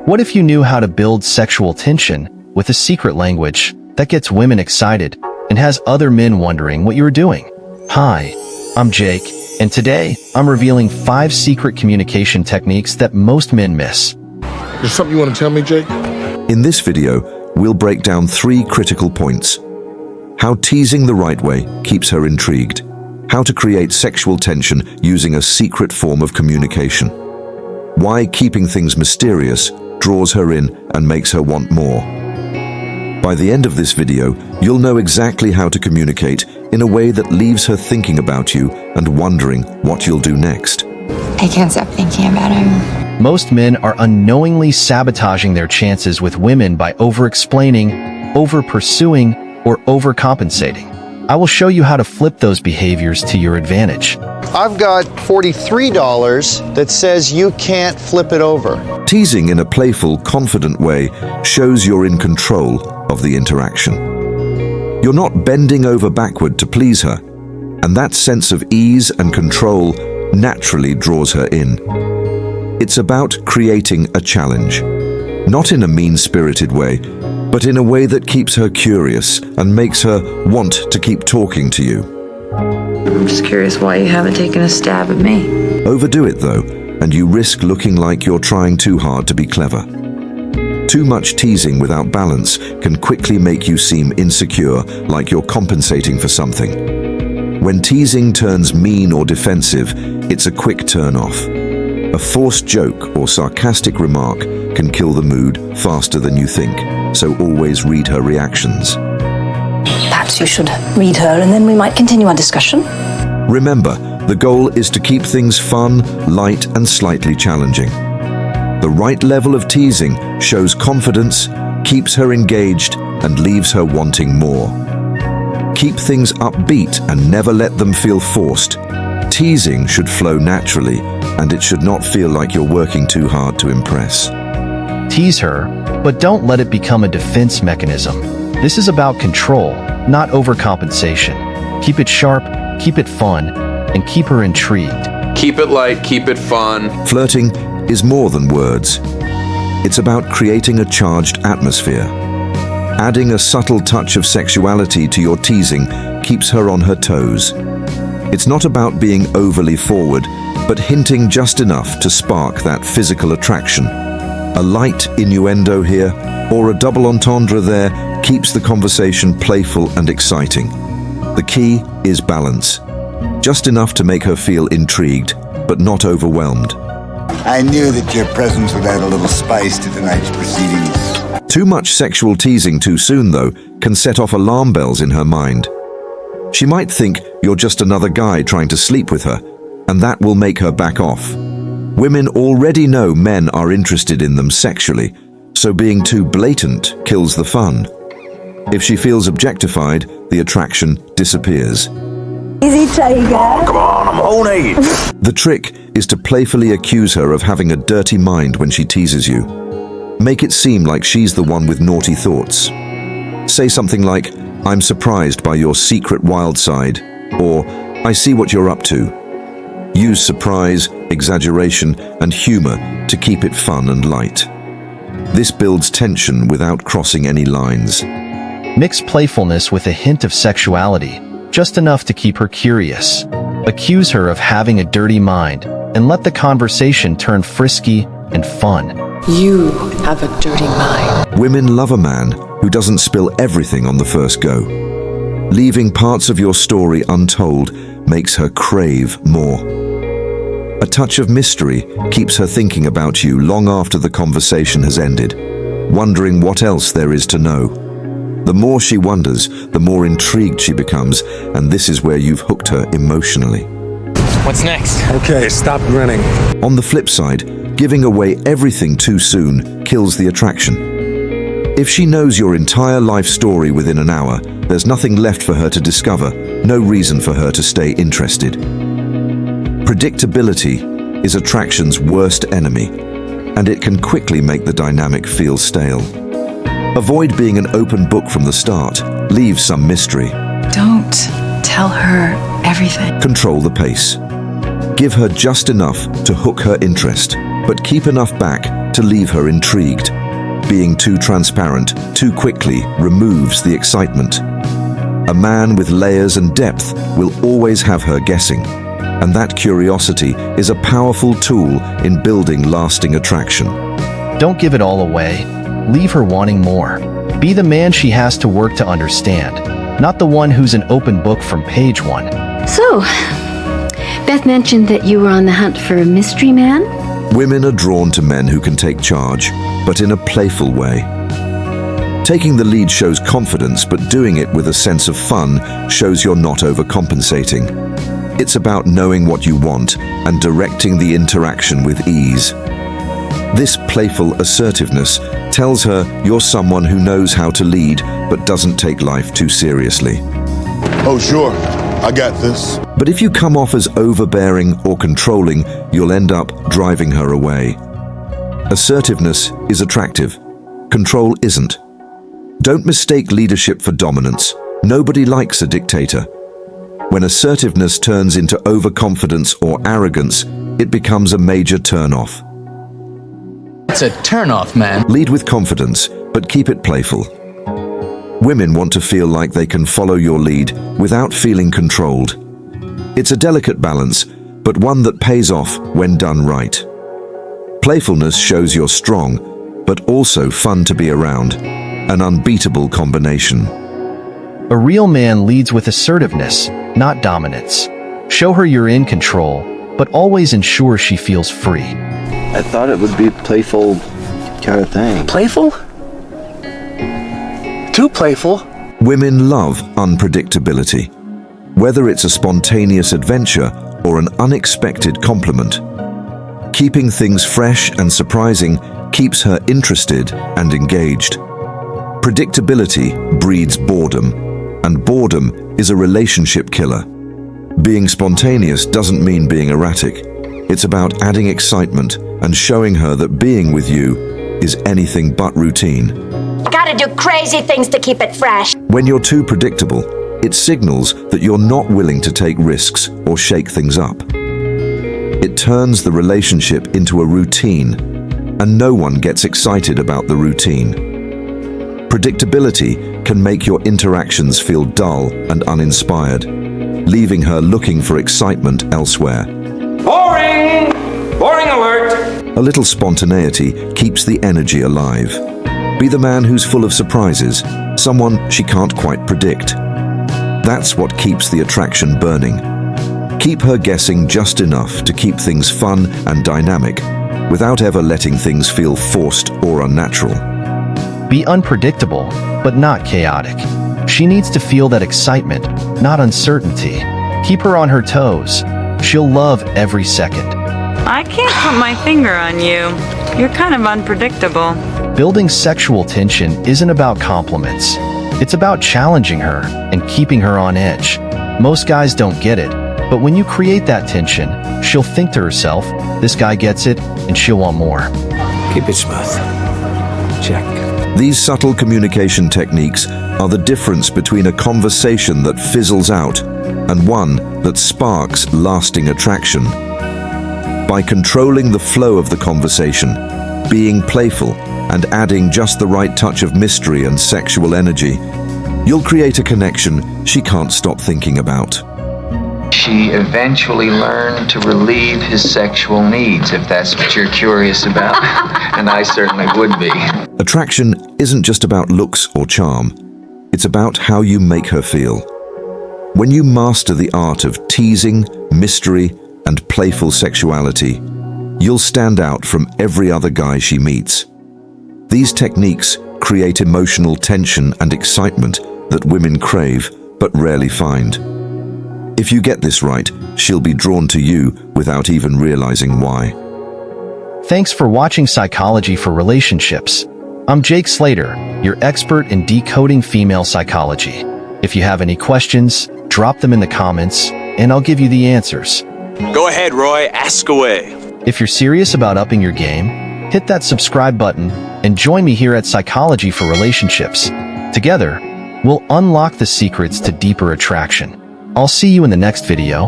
What if you knew how to build sexual tension with a secret language that gets women excited and has other men wondering what you were doing? Hi, I'm Jake, and today I'm revealing 5 secret communication techniques that most men miss. There's something you want to tell me, Jake? In this video, we'll break down 3 critical points. How teasing the right way keeps her intrigued. How to create sexual tension using a secret form of communication. Why keeping things mysterious draws her in and makes her want more. By the end of this video, you'll know exactly how to communicate in a way that leaves her thinking about you and wondering what you'll do next. I can't stop thinking about him. Most men are unknowingly sabotaging their chances with women by over-explaining, over-pursuing, or overcompensating. I will show you how to flip those behaviors to your advantage. I've got $43 that says you can't flip it over. Teasing in a playful, confident way shows you're in control of the interaction. You're not bending over backward to please her, and that sense of ease and control naturally draws her in. It's about creating a challenge, not in a mean-spirited way, but in a way that keeps her curious and makes her want to keep talking to you. I'm just curious why you haven't taken a stab at me. Overdo it though, and you risk looking like you're trying too hard to be clever. Too much teasing without balance can quickly make you seem insecure, like you're compensating for something. When teasing turns mean or defensive, it's a quick turn-off. A forced joke or sarcastic remark can kill the mood faster than you think, so always read her reactions. Perhaps you should read her and then we might continue our discussion. Remember, the goal is to keep things fun, light, and slightly challenging. The right level of teasing shows confidence, keeps her engaged, and leaves her wanting more. Keep things upbeat and never let them feel forced. Teasing should flow naturally, and it should not feel like you're working too hard to impress. Tease her, but don't let it become a defense mechanism. This is about control, not overcompensation. Keep it sharp, keep it fun, and keep her intrigued. Keep it light, keep it fun. Flirting is more than words. It's about creating a charged atmosphere. Adding a subtle touch of sexuality to your teasing keeps her on her toes. It's not about being overly forward, but hinting just enough to spark that physical attraction. A light innuendo here, or a double entendre there, keeps the conversation playful and exciting. The key is balance. Just enough to make her feel intrigued, but not overwhelmed. I knew that your presence would add a little spice to tonight's proceedings. Too much sexual teasing too soon, though, can set off alarm bells in her mind. She might think you're just another guy trying to sleep with her, and that will make her back off. Women already know men are interested in them sexually, so being too blatant kills the fun. If she feels objectified, the attraction disappears. Easy, tiger. Come on, I'm horny. The trick is to playfully accuse her of having a dirty mind when she teases you. Make it seem like she's the one with naughty thoughts. Say something like, "I'm surprised by your secret wild side," or "I see what you're up to." Use surprise, exaggeration, and humor to keep it fun and light. This builds tension without crossing any lines. Mix playfulness with a hint of sexuality, just enough to keep her curious. Accuse her of having a dirty mind, and let the conversation turn frisky and fun. You have a dirty mind. Women love a man who doesn't spill everything on the first go. Leaving parts of your story untold makes her crave more. A touch of mystery keeps her thinking about you long after the conversation has ended, wondering what else there is to know. The more she wonders, the more intrigued she becomes, and this is where you've hooked her emotionally. What's next? Okay, stop grinning. On the flip side, giving away everything too soon kills the attraction. If she knows your entire life story within an hour, there's nothing left for her to discover, no reason for her to stay interested. Predictability is attraction's worst enemy, and it can quickly make the dynamic feel stale. Avoid being an open book from the start. Leave some mystery. Don't tell her everything. Control the pace. Give her just enough to hook her interest, but keep enough back to leave her intrigued. Being too transparent too quickly removes the excitement. A man with layers and depth will always have her guessing, and that curiosity is a powerful tool in building lasting attraction. Don't give it all away. Leave her wanting more. Be the man she has to work to understand, not the one who's an open book from page 1. So, Beth mentioned that you were on the hunt for a mystery man? Women are drawn to men who can take charge, but in a playful way. Taking the lead shows confidence, but doing it with a sense of fun shows you're not overcompensating. It's about knowing what you want and directing the interaction with ease. This playful assertiveness tells her you're someone who knows how to lead but doesn't take life too seriously. Oh, sure. I got this. But if you come off as overbearing or controlling, you'll end up driving her away. Assertiveness is attractive. Control isn't. Don't mistake leadership for dominance. Nobody likes a dictator. When assertiveness turns into overconfidence or arrogance, it becomes a major turn-off. It's a turn-off, man. Lead with confidence, but keep it playful. Women want to feel like they can follow your lead without feeling controlled. It's a delicate balance, but one that pays off when done right. Playfulness shows you're strong, but also fun to be around. An unbeatable combination. A real man leads with assertiveness, not dominance. Show her you're in control, but always ensure she feels free. I thought it would be playful kind of thing. Playful? Too playful. Women love unpredictability. Whether it's a spontaneous adventure or an unexpected compliment. Keeping things fresh and surprising keeps her interested and engaged. Predictability breeds boredom, and boredom is a relationship killer. Being spontaneous doesn't mean being erratic. It's about adding excitement and showing her that being with you is anything but routine. Gotta do crazy things to keep it fresh. When you're too predictable, it signals that you're not willing to take risks or shake things up. It turns the relationship into a routine, and no one gets excited about the routine. Predictability can make your interactions feel dull and uninspired, leaving her looking for excitement elsewhere. Boring! Boring alert! A little spontaneity keeps the energy alive. Be the man who's full of surprises, someone she can't quite predict. That's what keeps the attraction burning. Keep her guessing just enough to keep things fun and dynamic, without ever letting things feel forced or unnatural. Be unpredictable, but not chaotic. She needs to feel that excitement, not uncertainty. Keep her on her toes. She'll love every second. I can't put my finger on you. You're kind of unpredictable. Building sexual tension isn't about compliments. It's about challenging her and keeping her on edge. Most guys don't get it, but when you create that tension, she'll think to herself, this guy gets it, and she'll want more. Keep it smooth. Check. These subtle communication techniques are the difference between a conversation that fizzles out and one that sparks lasting attraction. By controlling the flow of the conversation, being playful, and adding just the right touch of mystery and sexual energy, you'll create a connection she can't stop thinking about. She eventually learned to relieve his sexual needs, if that's what you're curious about, and I certainly would be. Attraction isn't just about looks or charm. It's about how you make her feel. When you master the art of teasing, mystery, and playful sexuality, you'll stand out from every other guy she meets. These techniques create emotional tension and excitement that women crave but rarely find. If you get this right, she'll be drawn to you without even realizing why. Thanks for watching Psychology for Relationships. I'm Jake Slater, your expert in decoding female psychology. If you have any questions, drop them in the comments, and I'll give you the answers. Go ahead, Roy, ask away. If you're serious about upping your game, hit that subscribe button and join me here at Psychology for Relationships. Together, we'll unlock the secrets to deeper attraction. I'll see you in the next video.